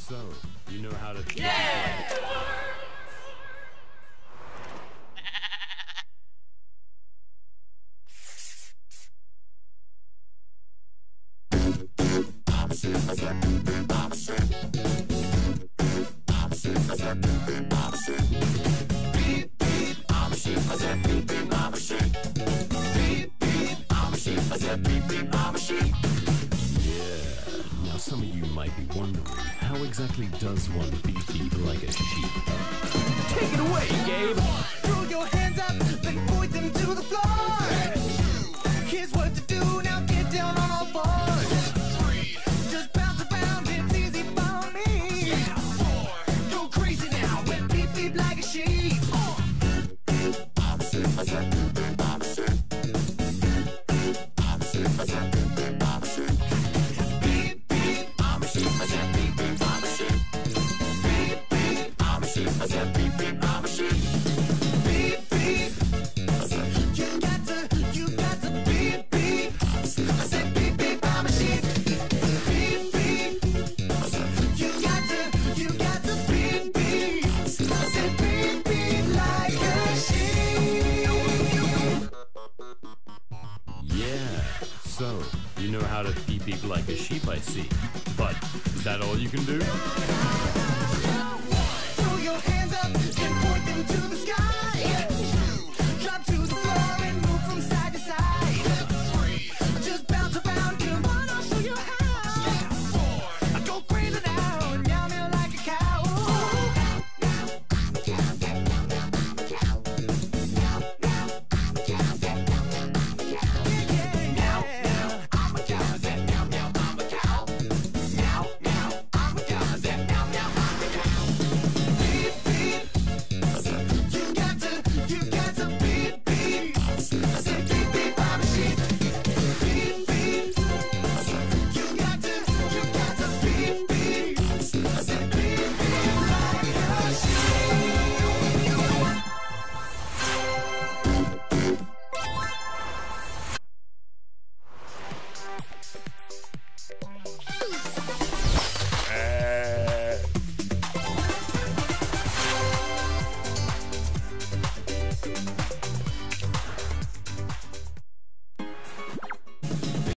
So, you know how to... Yeah! Now some of you might be wondering, how exactly does one beep like a sheep? Take it away, Gabe! Throw your hands up, then point them to the floor. Here's what to do, now get down on all fours. Just bounce around, it's easy for me. Go crazy now, and beep beep like a sheep. So, you know how to beep beep like a sheep, I see. But, is that all you can do?